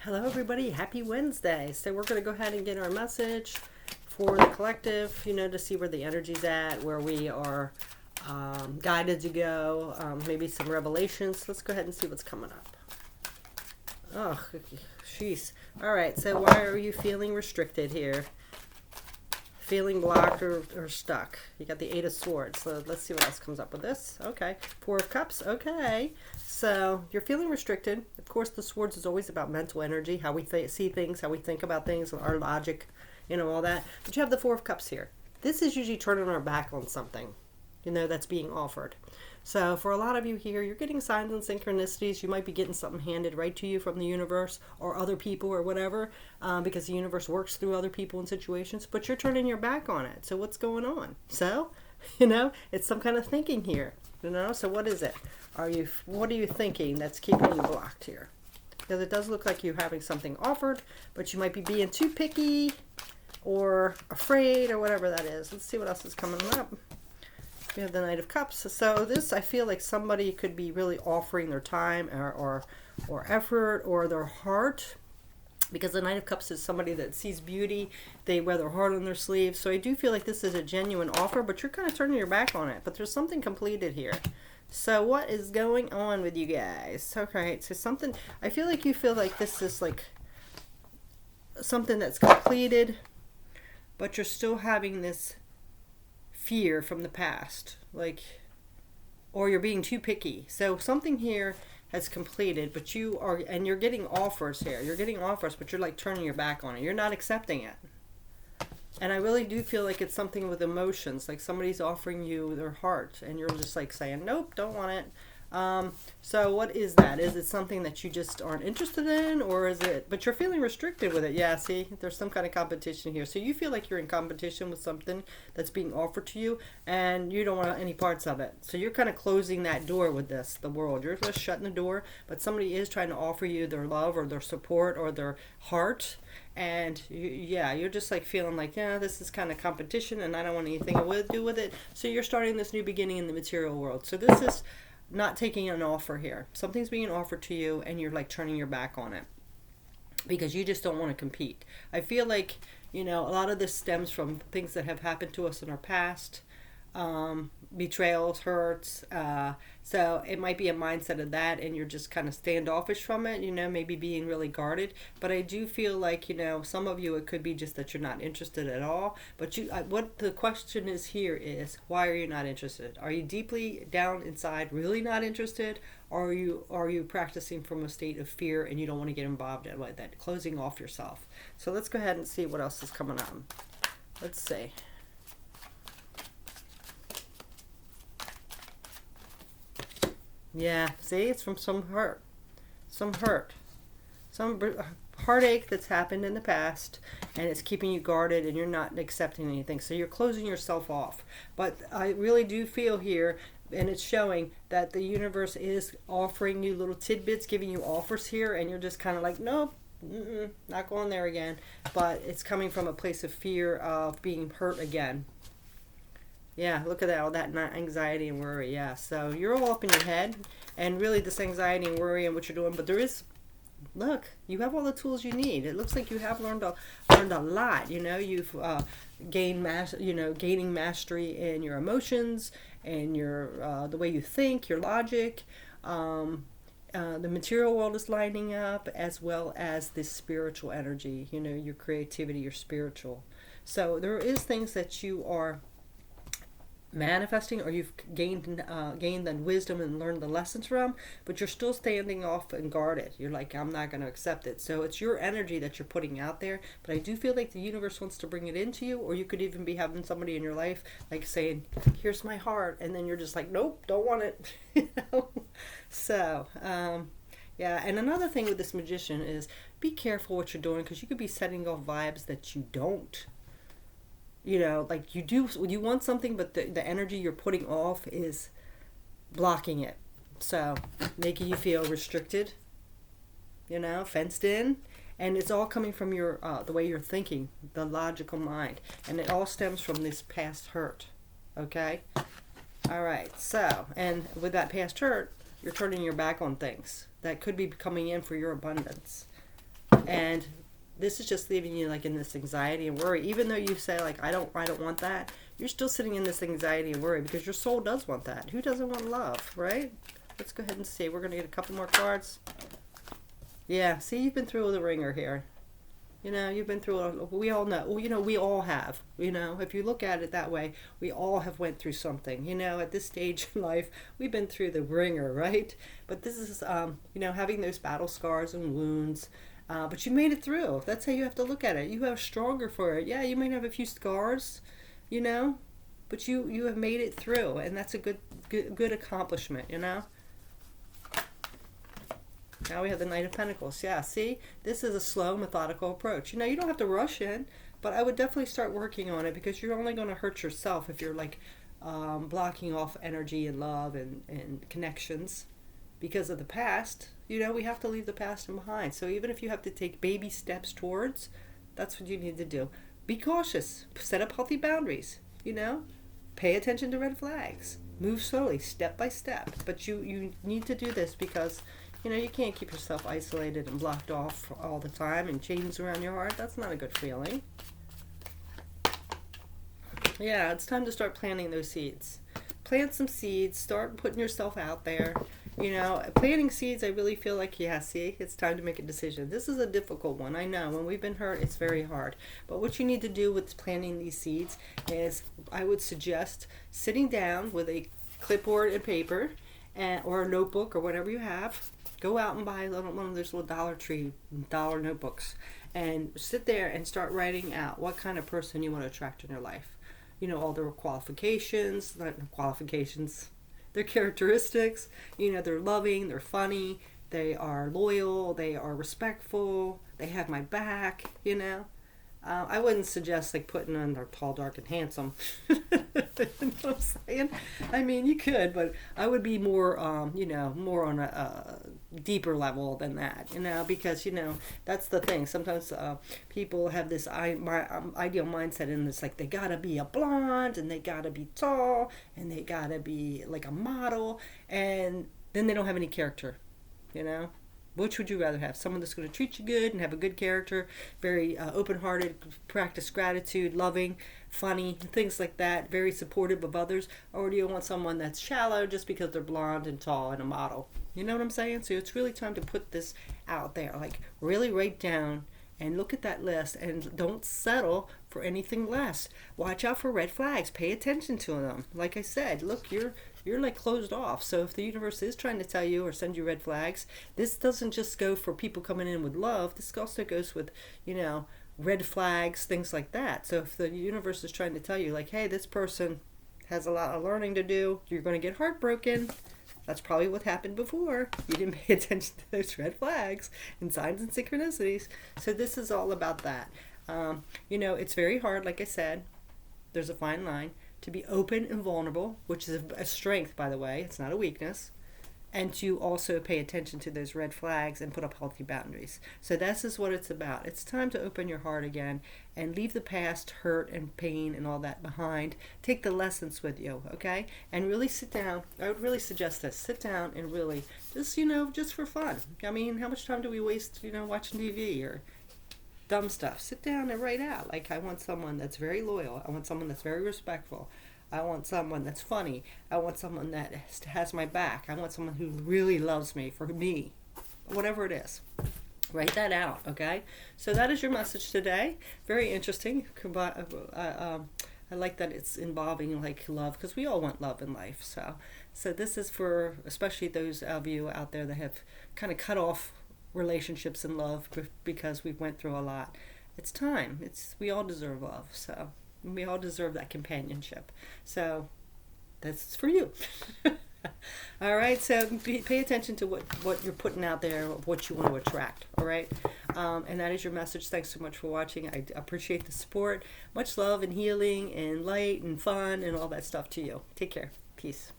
Hello everybody, happy Wednesday. So we're going to go ahead and get our message for the collective, to see where the energy's at, where we are guided to go, maybe some revelations. Let's go ahead and see what's coming up. Oh, jeez. All right, so why are you feeling restricted here? Feeling blocked or stuck. You got the Eight of Swords. So let's see what else comes up with this. Okay. Four of Cups. Okay. So you're feeling restricted. Of course, the Swords is always about mental energy, how we see things, how we think about things, our logic, all that. But you have the Four of Cups here. This is usually turning our back on something, that's being offered. So for a lot of you here, you're getting signs and synchronicities. You might be getting something handed right to you from the universe or other people or whatever, because the universe works through other people and situations, but you're turning your back on it. So what's going on? So, it's some kind of thinking here, so what is it? What are you thinking that's keeping you blocked here? Because it does look like you're having something offered, but you might be being too picky or afraid or whatever that is. Let's see what else is coming up. We have the Knight of Cups. So this, I feel like somebody could be really offering their time or effort or their heart, because the Knight of Cups is somebody that sees beauty. They wear their heart on their sleeve. So I do feel like this is a genuine offer, but you're kind of turning your back on it. But there's something completed here. So what is going on with you guys? Okay, so something, I feel like you feel like this is like something that's completed, but you're still having this fear from the past, or you're being too picky. So something here has completed, but you're getting offers here. You're getting offers, but you're turning your back on it. You're not accepting it. And I really do feel like it's something with emotions, like somebody's offering you their heart and you're just saying, nope, don't want it. So what is that? Is it something that you just aren't interested in, or is it, but you're feeling restricted with it? Yeah, see, there's some kind of competition here. So you feel like you're in competition with something that's being offered to you and you don't want any parts of it. So you're kind of closing that door with the world. You're just shutting the door, but somebody is trying to offer you their love or their support or their heart. And you're just feeling this is kind of competition and I don't want anything to do with it. So you're starting this new beginning in the material world. So this is not taking an offer here. Something's being offered to you and you're turning your back on it because you just don't want to compete. I feel like, a lot of this stems from things that have happened to us in our past, betrayals, hurts. So it might be a mindset of that and you're just kind of standoffish from it, maybe being really guarded. But I do feel like, some of you, it could be just that you're not interested at all. But what the question is here is, why are you not interested? Are you deeply down inside really not interested? Or are you practicing from a state of fear and you don't want to get involved in that, closing off yourself? So let's go ahead and see what else is coming up. Let's see. Yeah, see, it's from some hurt, some heartache that's happened in the past, and it's keeping you guarded and you're not accepting anything. So you're closing yourself off. But I really do feel here, and it's showing that the universe is offering you little tidbits, giving you offers here, and you're just kind of nope, not going there again. But it's coming from a place of fear of being hurt again. Yeah, look at that, all that anxiety and worry. Yeah, so you're all up in your head, and really this anxiety and worry and what you're doing. But there is, look, you have all the tools you need. It looks like you have learned a lot. You've gaining mastery in your emotions and your the way you think, your logic. The material world is lining up, as well as this spiritual energy. Your creativity, your spiritual. So there is things that you are manifesting, or you've gained the wisdom and learned the lessons from, but you're still standing off and guarded. You're I'm not going to accept it. So it's your energy that you're putting out there, but I do feel like the universe wants to bring it into you, or you could even be having somebody in your life saying, here's my heart, and then you're just nope, don't want it. So yeah, and another thing with this Magician is be careful what you're doing, because you could be setting off vibes that you don't. You want something, but the energy you're putting off is blocking it. So, making you feel restricted, fenced in. And it's all coming from your the way you're thinking, the logical mind. And it all stems from this past hurt. Okay? All right. So, and with that past hurt, you're turning your back on things that could be coming in for your abundance. And this is just leaving you like in this anxiety and worry. Even though you say like, I don't want that, you're still sitting in this anxiety and worry because your soul does want that. Who doesn't want love, right? Let's go ahead and see. We're going to get a couple more cards. Yeah, see, you've been through the ringer here. You know, you've been through it. We all know. Well, you know, we all have. You know, if you look at it that way, we all have went through something. You know, at this stage in life, we've been through the ringer, right? But this is, you know, having those battle scars and wounds. But you made it through. That's how you have to look at it. You are stronger for it. Yeah, you might have a few scars, you know, but you have made it through, and that's a good accomplishment, you know. Now we have the Knight of Pentacles. Yeah, see? This is a slow, methodical approach. You know, you don't have to rush in, but I would definitely start working on it because you're only going to hurt yourself if you're like blocking off energy and love and connections because of the past. You know, we have to leave the past behind. So even if you have to take baby steps towards, that's what you need to do. Be cautious. Set up healthy boundaries, you know? Pay attention to red flags. Move slowly, step by step. But you need to do this because, you know, you can't keep yourself isolated and blocked off all the time and chains around your heart. That's not a good feeling. Yeah, it's time to start planting those seeds. Plant some seeds. Start putting yourself out there. You know, planting seeds, I really feel like, yeah, see, it's time to make a decision. This is a difficult one. I know. When we've been hurt, it's very hard. But what you need to do with planting these seeds is, I would suggest sitting down with a clipboard and paper or a notebook or whatever you have. Go out and buy one of those little Dollar Tree dollar notebooks and sit there and start writing out what kind of person you want to attract in your life. You know, all their qualifications, their characteristics. You know, they're loving, they're funny, they are loyal, they are respectful, they have my back, you know. I wouldn't suggest like putting on they're tall, dark, and handsome. You know what I'm saying? I mean, you could, but I would be more, you know, more on a deeper level than that, you know, because, you know, that's the thing. Sometimes people have this ideal mindset, and it's like they gotta be a blonde, and they gotta be tall, and they gotta be like a model, and then they don't have any character, you know. Which would you rather have? Someone that's going to treat you good and have a good character, very open-hearted, practice gratitude, loving, funny, things like that, very supportive of others? Or do you want someone that's shallow just because they're blonde and tall and a model? You know what I'm saying? So it's really time to put this out there. Like, really write down and look at that list and don't settle for anything less. Watch out for red flags. Pay attention to them. Like I said, look, you're like closed off. So if the universe is trying to tell you or send you red flags, this doesn't just go for people coming in with love. This also goes with, you know, red flags, things like that. So if the universe is trying to tell you like, hey, this person has a lot of learning to do, you're going to get heartbroken. That's probably what happened before. You didn't pay attention to those red flags and signs and synchronicities. So this is all about that. You know, it's very hard, like I said. There's a fine line to be open and vulnerable, which is a strength, by the way. It's not a weakness. And to also pay attention to those red flags and put up healthy boundaries. So this is what it's about. It's time to open your heart again and leave the past hurt and pain and all that behind. Take the lessons with you, okay? And really sit down. I would really suggest this. Sit down and really just, you know, just for fun. I mean, how much time do we waste, you know, watching TV or dumb stuff? Sit down and write out. Like, I want someone that's very loyal. I want someone that's very respectful. I want someone that's funny. I want someone that has my back. I want someone who really loves me for me. Whatever it is. Write that out, okay? So that is your message today. Very interesting. I like that it's involving like love, because we all want love in life. So this is for especially those of you out there that have kind of cut off relationships and love because we've went through a lot. It's time. We all deserve love. So we all deserve that companionship. So that's for you. All right. So pay attention to what you're putting out there, what you want to attract. All right. And that is your message. Thanks so much for watching. I appreciate the support. Much love and healing and light and fun and all that stuff to you. Take care. Peace.